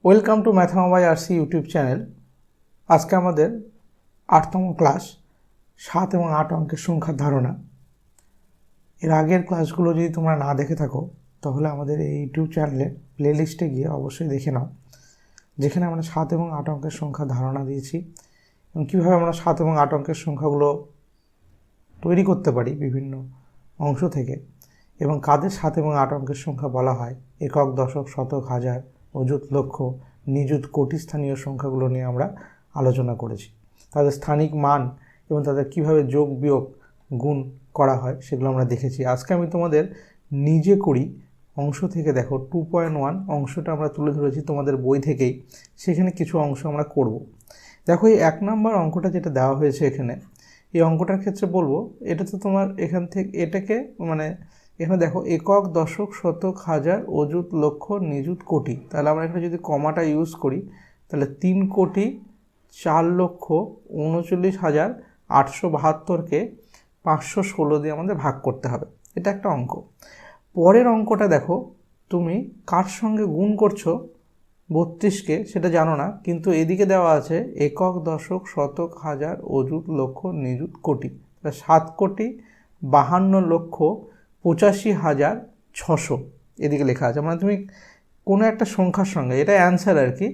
Welcome to Mathma by RC YouTube channel. আজকে আমাদের 8তম class 7 এবং 8 অঙ্কের সংখ্যার ধারণা। এর আগের ক্লাসগুলো যদি তোমরা না দেখে থাকো তাহলে আমাদের এই ইউটিউব চ্যানেলে প্লেলিস্টে গিয়ে অবশ্যই দেখে নাও, যেখানে আমরা 7 এবং 8 অঙ্কের সংখ্যার ধারণা দিয়েছি এবং কীভাবে আমরা 7 এবং 8 অঙ্কের সংখ্যাগুলো তৈরি করতে পারি বিভিন্ন অংশ থেকে, এবং কাদের 7 এবং 8 অঙ্কের সংখ্যা বলা হয়, একক, দশক, শতক, হাজার, অযুত, লক্ষ, নিযুত, কোটি স্থানীয় সংখ্যাগুলো নিয়ে আমরা আলোচনা করেছি। তাদের স্থানিক মান এবং তাদের কিভাবে যোগ বিয়োগ গুণ করা হয় সেগুলো আমরা দেখেছি। আজকে আমি তোমাদের নিজে করি অংশ থেকে দেখো 2.1 অংশটা আমরা তুলে ধরেছি তোমাদের বই থেকেই, সেখানে কিছু অংশ আমরা করব। দেখো এই 1 নম্বর অঙ্কটা যেটা দেওয়া হয়েছে এখানে, এই অঙ্কটার ক্ষেত্রে বলবো এটা তো তোমার এখান থেকে এটাকে এখানে দেখো একক, দশক, শতক, হাজার, অযুত, লক্ষ, নিযুত, কোটি। তাহলে আমরা এখানে যদি কমাটা ইউজ করি তাহলে 3,04,39,872কে 516 দিয়ে আমাদের ভাগ করতে হবে। এটা একটা অঙ্ক। পরের অঙ্কটা দেখো, তুমি কার সঙ্গে গুণ করছো 32কে সেটা জানো না, কিন্তু এদিকে দেওয়া আছে একক, দশক, শতক, হাজার, অযুত, লক্ষ, নিযুত, কোটি। 7,52,85,600 এদিকে লেখা আছে। মানে তুমি কোনো একটা সংখ্যার সঙ্গে, এটা অ্যান্সার আর কি,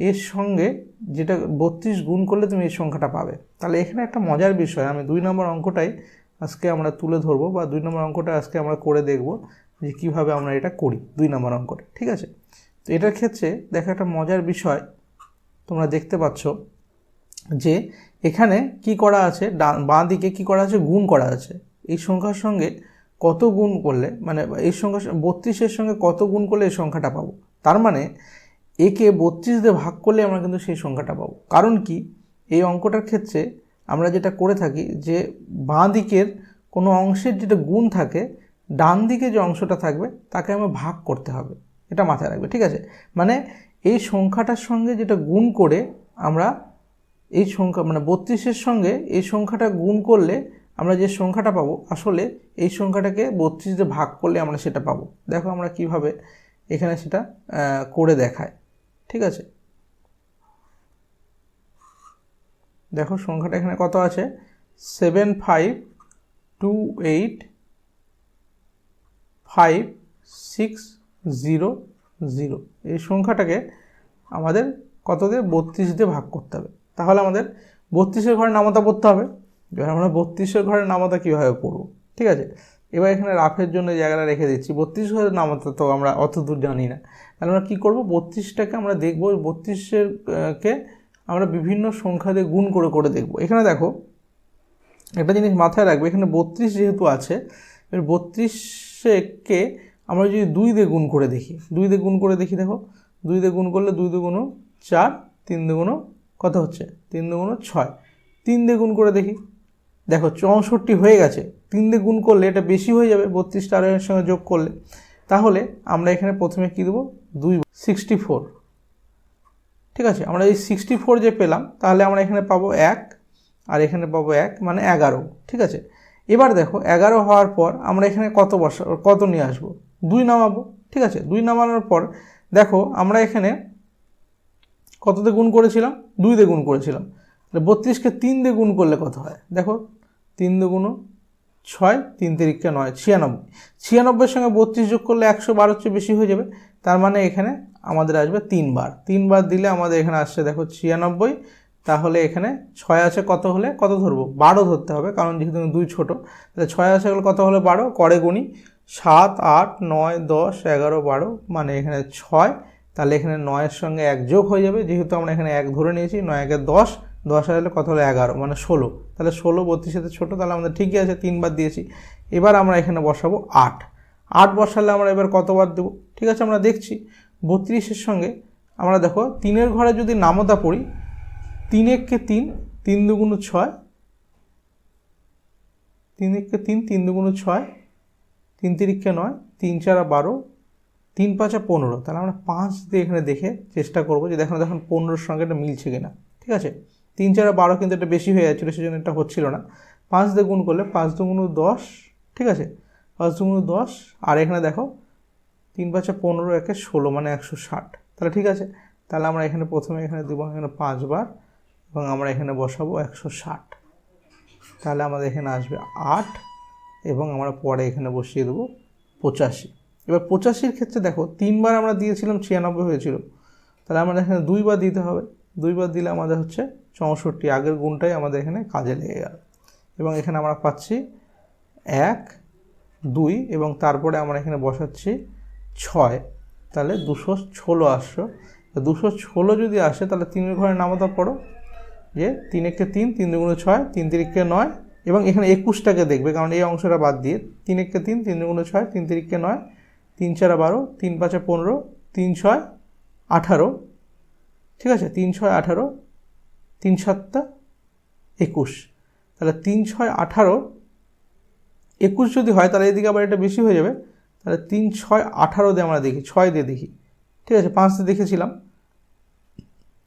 এর সঙ্গে যেটা 32 গুণ করলে তুমি এই সংখ্যাটা পাবে। তাহলে এখানে একটা মজার বিষয়, আমি 2 নম্বর অঙ্কটাই আজকে আমরা তুলে ধরবো, বা 2 নম্বর অঙ্কটা আজকে আমরা করে দেখব যে কীভাবে আমরা এটা করি 2 নম্বর অঙ্কটা। ঠিক আছে, তো এটার ক্ষেত্রে দেখো একটা মজার বিষয় তোমরা দেখতে পাচ্ছ যে এখানে কি করা আছে, বাঁ দিকে কি করা আছে, গুণ করা আছে। এই সংখ্যার সঙ্গে কত গুণ করলে, মানে এই সংখ্যা 32-এর সঙ্গে কত গুণ করলে এই সংখ্যাটা পাবো। তার মানে একে 32 দিয়ে ভাগ করলে আমরা কিন্তু সেই সংখ্যাটা পাবো। কারণ কি, এই অঙ্কটার ক্ষেত্রে আমরা যেটা করে থাকি যে বাঁ দিকের কোনো অংশের যেটা গুণ থাকে, ডান দিকে যে অংশটা থাকবে তাকে আমরা ভাগ করতে হবে, এটা মাথায় রাখবে। ঠিক আছে, মানে এই সংখ্যাটার সঙ্গে যেটা গুণ করে আমরা এই সংখ্যা, মানে 32-এর সঙ্গে এই সংখ্যাটা গুণ করলে আমরা যে সংখ্যাটা পাবো, আসলে এই সংখ্যাটাকে 32 দিয়ে ভাগ করলে আমরা সেটা পাবো। দেখো আমরা কিভাবে এখানে সেটা করে দেখায়। ঠিক আছে, দেখো সংখ্যাটা এখানে কত আছে, 7528560 এই সংখ্যাটাকে আমাদের কত দিয়ে 32 দিয়ে ভাগ করতে হবে। তাহলে আমাদের 32-এর ঘরে নামতা পড়তে হবে। এবার আমরা 32-এর ঘরে নামতা কীভাবে পড়ব, ঠিক আছে। এবার এখানে রাফের জন্য জায়গাটা রেখে দিচ্ছি। 32 ঘরের নামতা তো আমরা অত দূর জানি না, তাহলে আমরা কী করবো, 32টাকে আমরা দেখব, 32-কে আমরা বিভিন্ন সংখ্যা দিয়ে গুণ করে করে দেখব। এখানে দেখো একটা জিনিস মাথায় রাখবে, এখানে 32 যেহেতু আছে, এর 32কে আমরা যদি 2 দিয়ে গুণ করে দেখি, 2 দিয়ে গুণ করে দেখি, দেখো 2 দিয়ে গুণ করলে 2 দুগুণ 4, 3 দুগুণ কত হচ্ছে, 3 দুগুণ 6, 3 দিয়ে গুণ করে দেখি, দেখো 64 হয়ে গেছে। 3 দিয়ে গুণ করলে এটা বেশি হয়ে যাবে 32টা আর এর সঙ্গে যোগ করলে। তাহলে আমরা এখানে প্রথমে কী দেবো, 64। ঠিক আছে, আমরা এই 64 যে পেলাম, তাহলে আমরা এখানে পাবো 1 আর এখানে পাবো 1, মানে 11। ঠিক আছে, এবার দেখো 11 হওয়ার পর আমরা এখানে কত নিয়ে আসবো, 2 নামাবো। ঠিক আছে, 2 নামানোর পর দেখো আমরা এখানে কততে গুণ করেছিলাম, 2 দিয়ে গুণ করেছিলাম। 32কে 3 দিয়ে গুণ করলে কত হয়, দেখো 3 দুগুণ 6, 3 তিরিকে 9, 96। 96-এর সঙ্গে 32 যোগ করলে 112 চেয়ে বেশি হয়ে যাবে। তার মানে এখানে আমাদের আসবে 3 বার। 3 বার দিলে আমাদের এখানে আসছে দেখো 96। তাহলে এখানে 6 আছে, কত হলে কত ধরবো, 12 ধরতে হবে, কারণ যেহেতু 2 ছোটো। তাহলে 6 আছে হলে কত হলে 12, করে গুণি 7, 8, 9, 10, 11, 12, মানে এখানে 6। তাহলে এখানে 9-এর সঙ্গে 1 যোগ হয়ে যাবে, যেহেতু আমরা এখানে 1 ধরে নিয়েছি। 9 একে 10, 10 হলে কত হলো 11, মানে 16। তাহলে 16 32-এর ছোটো, তাহলে আমাদের ঠিকই আছে, 3 বার দিয়েছি। এবার আমরা এখানে বসাবো 8। 8 বসালে আমরা এবার কতবার দেবো, ঠিক আছে আমরা দেখছি 32-এর সঙ্গে আমরা দেখো 3-এর ঘরে যদি নামতা পড়ি, 3 একে 3, 3 দুগুণ 6, 3 একে 3, 3 দুগুণ 6, 3 তিরিকে 9, 3 4 12, 3 5 15। তাহলে আমরা 5 দিয়ে এখানে দেখে চেষ্টা করবো যে দেখুন 15-এর সঙ্গে এটা মিলছে কিনা। ঠিক আছে, 3 4 12 কিন্তু এটা বেশি হয়ে যাচ্ছিলো, সেজন্য এটা হচ্ছিল না। 5 দিয়ে গুণ করলে 5 দুগুণ 10, ঠিক আছে, 5 দুগুণ 10, আর এখানে দেখো 3 5 15, একে 16, মানে 160। তাহলে ঠিক আছে, তাহলে আমরা এখানে প্রথমে এখানে দেবো এখানে 5 বার এবং আমরা এখানে বসাবো 160। তাহলে আমাদের এখানে আসবে 8 এবং আমরা পরে এখানে বসিয়ে দেবো 85। এবার 85-র ক্ষেত্রে দেখো 3 বার আমরা দিয়েছিলাম 96 হয়েছিল, তাহলে আমাদের এখানে 2 বার দিতে হবে। 2 বার দিলে আমাদের হচ্ছে 64, আগের গুণটাই আমাদের এখানে কাজে লেগে গেল। এবং এখানে আমরা পাচ্ছি 1 2 এবং তারপরে আমরা এখানে বসাচ্ছি 6, তাহলে 216 আসছে। 216 যদি আসে তাহলে 3-এর ঘরের নামতা পড়ো, যে 3 1 3, 3 2 6, 3 3 9 এবং এখানে 21টাকে দেখবে, কারণ এই অংশটা বাদ দিয়ে 3 1 3, 3 2 6, 3 3 9, 3 4 12, 3 5 15, 3 6 18, ঠিক আছে, 3 6 18, 3 7 21, তাহলে 3 6 18 21 যদি হয় তাহলে এদিকে আবার এটা বেশি হয়ে যাবে, তাহলে 3 6 18 দিয়ে আমরা দেখি, 6 দিয়ে দেখি, ঠিক আছে, 5 দিয়ে দেখেছিলাম,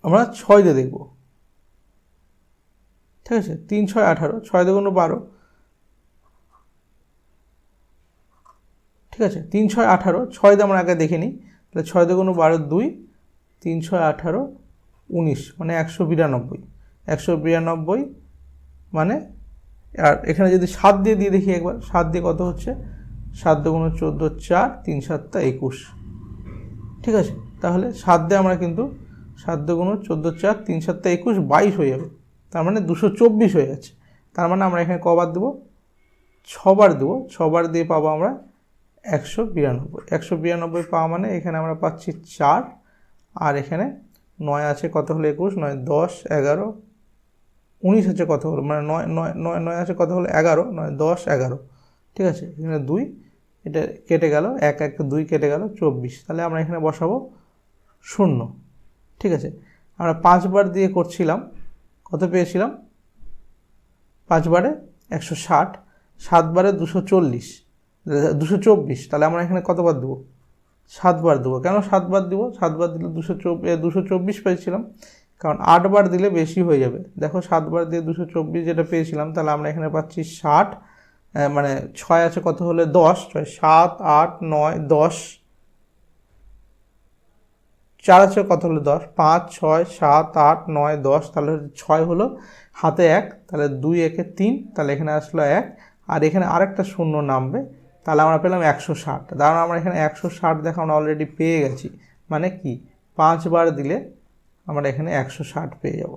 আমরা 6 দিয়ে দেখব, ঠিক আছে। 3 6 18, 6 2 12, ঠিক আছে, 3 6 18, 6 দিয়ে আমরা আগে দেখে নিই, তাহলে 6 2 12 2, 3 6 18 19 মানে 192, 192 মানে, আর এখানে যদি 7 দিয়ে দেখি একবার, 7 দিয়ে কত হচ্ছে, 7 2 14 4, 3 7 21, ঠিক আছে। তাহলে 7 দিয়ে আমরা কিন্তু 7 2 14 4, 3 7 21, 22 হয়ে যাবে, তার মানে 224 হয়ে যাচ্ছে। তার মানে আমরা এখানে কবার দেবো, 6 বার দেবো, 6 বার দিয়ে পাবো আমরা 192। 192 পাওয়া মানে এখানে আমরা পাচ্ছি 4, আর এখানে 9 আছে কত হলো 21, 9 10 11 19 আছে কত হলো, মানে 9 9 9 9 আছে কত হলো 11, 9 10 11, ঠিক আছে। এখানে 2, এটা কেটে গেল, 1 1 2 কেটে গেল, 24। তাহলে আমরা এখানে বসাবো 0, ঠিক আছে। আমরা 5 বার দিয়ে করছিলাম, কত পেয়েছিলাম, 5 বারে 160, 7 বারে 240, 224, তাহলে আমরা এখানে কতবার দেবো, 7 বার দেবো। কেন 7 বার দেবো, 7 বার দিলে 224 পেয়েছিলাম, কারণ 8 বার দিলে বেশি হয়ে যাবে। দেখো 7 বার দিয়ে 224 যেটা পেয়েছিলাম, তাহলে আমরা এখানে পাচ্ছি 60, মানে 6 আছে কত হলে 10, 7 8 9 10, 4 আছে কত হলো 10, 5 6 7 8 9 10, তাহলে 6 হলো হাতে 1, তাহলে 2 1 3, তাহলে এখানে আসলো 1, আর এখানে আরেকটা শূন্য নামবে, তাহলে আমরা পেলাম 160। কারণ আমরা এখানে 160 দেখো আমরা অলরেডি পেয়ে গেছি, মানে কি 5 বার দিলে আমরা এখানে 160 পেয়ে যাব,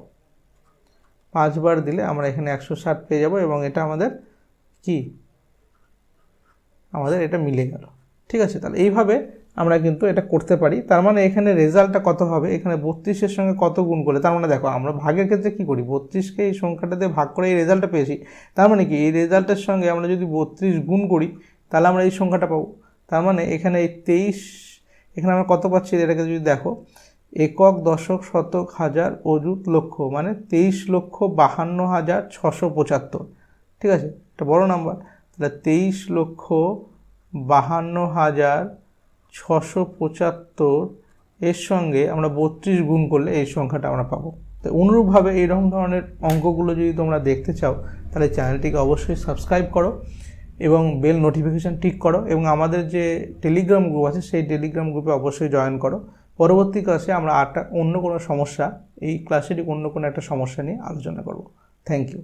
5 বার দিলে আমরা এখানে 160 পেয়ে যাব, এবং এটা আমাদের কি, আমাদের এটা মিলে গেল, ঠিক আছে। তাহলে এইভাবে আমরা কিন্তু এটা করতে পারি। তার মানে এখানে রেজাল্টটা কত হবে, এখানে 32-এর সঙ্গে কত গুণ করলে, তার মানে দেখো আমরা ভাগের ক্ষেত্রে কি করি, 32কে এই সংখ্যাটা দিয়ে ভাগ করে এই রেজাল্টটা পেয়েছি, তার মানে কি এই রেজাল্টের সঙ্গে আমরা যদি 32 গুণ করি তাহলে আমরা এই সংখ্যাটা পাবো। তার মানে এখানে এই 23, এখানে আমরা কত পাচ্ছি, এটাকে যদি দেখো একক দশক শতক হাজার অযুত লক্ষ, মানে 23,52,675, ঠিক আছে, এটা বড় নাম্বার। তাহলে 23,52,675 এর সঙ্গে আমরা 32 গুণ করলে এই সংখ্যাটা আমরা পাবো। তো অনুরূপভাবে এইরকম ধরনের অঙ্কগুলো যদি তোমরা দেখতে চাও তাহলে চ্যানেলটিকে অবশ্যই সাবস্ক্রাইব করো এবং বেল নোটিফিকেশান টিক করো, এবং আমাদের যে টেলিগ্রাম গ্রুপ আছে সেই টেলিগ্রাম গ্রুপে অবশ্যই জয়েন করো। পরবর্তী ক্লাসে আমরা অন্য কোনো সমস্যা, এই ক্লাসেরই অন্য কোনো একটা সমস্যা নিয়ে আলোচনা করব। Thank you.